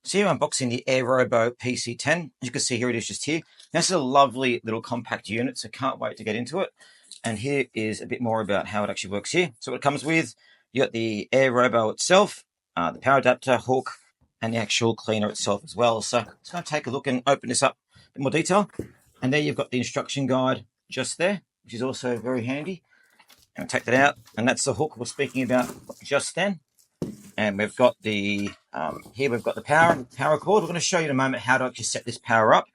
So here I'm unboxing the Airrobo PC10. As you can see, here it is just here. This is a lovely little compact unit, so can't wait to get into it. And here is a bit more about how it actually works here. So what it comes with, you got the Airrobo itself, the power adapter, hook, and the actual cleaner itself as well. So let's go and take a look and open this up in more detail. And there you've got the instruction guide just there, which is also very handy. And I'll take that out, and that's the hook we're speaking about just then. And we've got the here we've got the power cord. We're going to show you in a moment how to actually set this power up.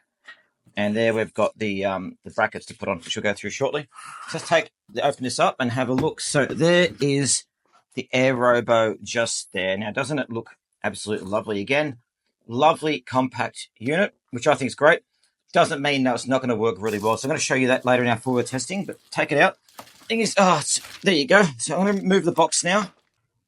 And there we've got the brackets to put on, which we'll go through shortly. So let's open this up and have a look. So there is the Airrobo just there. Now, doesn't it look absolutely lovely? Again, lovely compact unit, which I think is great. Doesn't mean that it's not going to work really well. So I'm going to show you that later in our forward testing, but take it out. Thing is, there you go. So I'm going to remove the box now.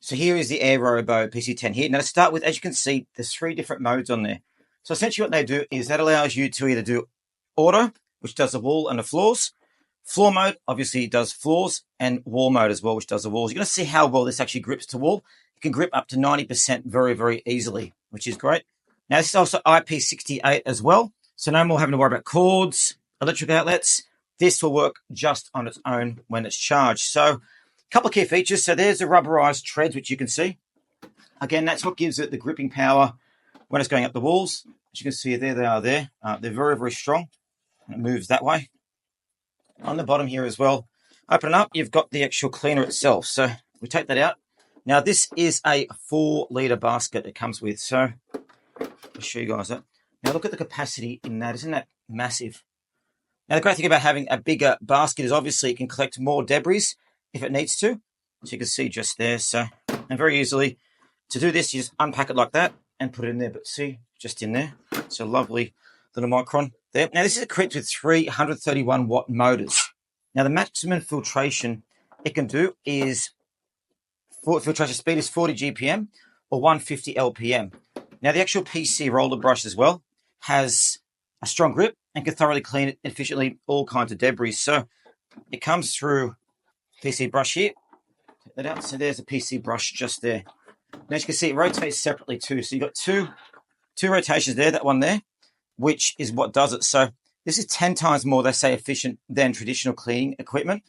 So here is the Airrobo PC10 here. Now to start with, as you can see, there's 3 different modes on there. So essentially what they do is that allows you to either do auto, which does the wall and the floors. Floor mode, obviously, does floors, and wall mode as well, which does the walls. You're going to see how well this actually grips to wall. You can grip up to 90% very, very easily, which is great. Now this is also IP68 as well. So no more having to worry about cords, electric outlets. This will work just on its own when it's charged. So couple of key features. So there's the rubberized treads, which you can see. Again, that's what gives it the gripping power when it's going up the walls. As you can see, there they are there. They're very, very strong. And it moves that way. On the bottom here as well, open it up, you've got the actual cleaner itself. So we take that out. Now, this is a 4-litre basket it comes with. So I'll show you guys that. Now, look at the capacity in that. Isn't that massive? Now, the great thing about having a bigger basket is obviously it can collect more debris if it needs to, as you can see just there. So, and very easily to do this, you just unpack it like that and put it in there. But see, just in there. It's a lovely little micron there. Now, this is equipped with 331 watt motors. Now, the maximum filtration it can do is filtration speed is 40 GPM or 150 LPM. Now, the actual PC roller brush as well has a strong grip and can thoroughly clean it efficiently all kinds of debris. So it comes through PC brush here. Take that out. So there's a PC brush just there. Now, as you can see, it rotates separately too. So you've got two rotations there, that one there, which is what does it. So this is 10 times more, they say, efficient than traditional cleaning equipment.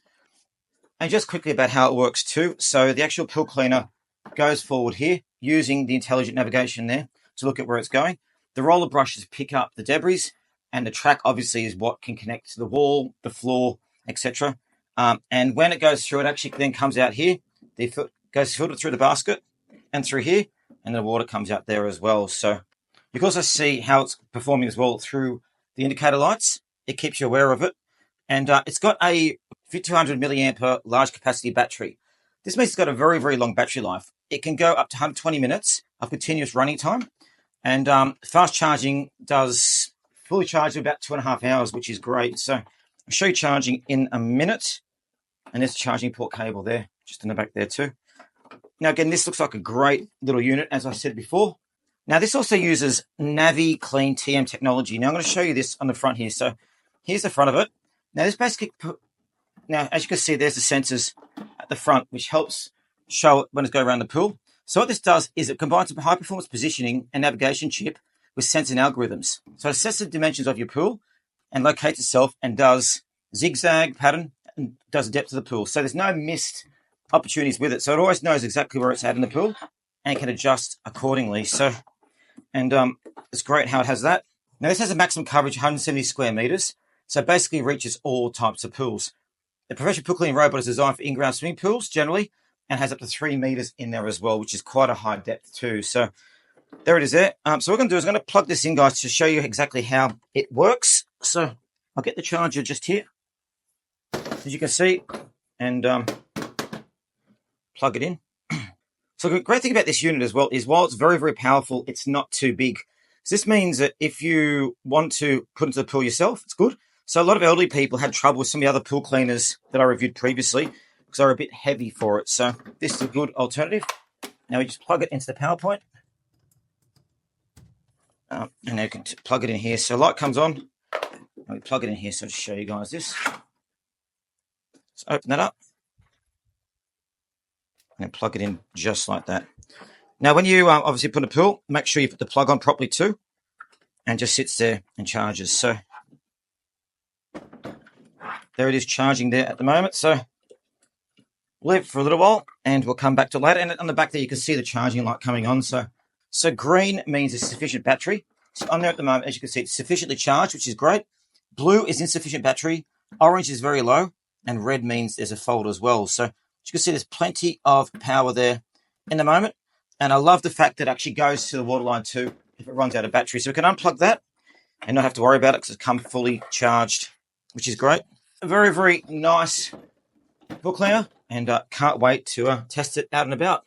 And just quickly about how it works too. So the actual pill cleaner goes forward here using the intelligent navigation there to look at where it's going. The roller brushes pick up the debris, and the track obviously is what can connect to the wall, the floor, etc. And when it goes through, it actually then comes out here. Goes filtered through the basket and through here, and the water comes out there as well. So you can also see how it's performing as well through the indicator lights. It keeps you aware of it. And it's got a 200 milliampere large capacity battery. This means it's got a very, very long battery life. It can go up to 120 minutes of continuous running time. And fast charging does fully charge in about 2.5 hours, which is great. So I'll show you charging in a minute. And there's a charging port cable there, just in the back there too. Now, again, this looks like a great little unit, as I said before. Now, this also uses NaviClean TM technology. Now, I'm going to show you this on the front here. So here's the front of it. Now, this basically, as you can see, there's the sensors at the front, which helps show it when it's going around the pool. So what this does is it combines a high-performance positioning and navigation chip with sensing algorithms. So it sets the dimensions of your pool and locates itself and does zigzag pattern and does the depth of the pool. So there's no missed opportunities with it. So it always knows exactly where it's at in the pool and can adjust accordingly. So, and it's great how it has that. Now, this has a maximum coverage of 170 square meters. So it basically reaches all types of pools. The professional pool cleaning robot is designed for in-ground swimming pools generally and has up to 3 meters in there as well, which is quite a high depth too. So there it is there. So what we're going to do is I'm going to plug this in, guys, to show you exactly how it works. So I'll get the charger just here, as you can see, and plug it in. So the great thing about this unit as well is while it's very, very powerful, it's not too big. So this means that if you want to put into the pool yourself, it's good. So a lot of elderly people had trouble with some of the other pool cleaners that I reviewed previously because they were a bit heavy for it. So this is a good alternative. Now we just plug it into the power point. And now you can plug it in here. So light comes on. And we plug it in here. So I'll just show you guys this. Let's open that up. And plug it in just like that. Now, when you obviously put a pool, make sure you put the plug on properly too, and just sits there and charges. So there it is charging there at the moment. So leave it for a little while and we'll come back to it later. And on the back there, you can see the charging light coming on. So green means it's sufficient battery. So on there at the moment, as you can see, it's sufficiently charged, which is great. Blue is insufficient battery. Orange is very low. And red means there's a fault as well. So as you can see, there's plenty of power there in the moment. And I love the fact that it actually goes to the water line too if it runs out of battery. So we can unplug that and not have to worry about it because it's come fully charged, which is great. A very, very nice pool cleaner, and can't wait to test it out and about.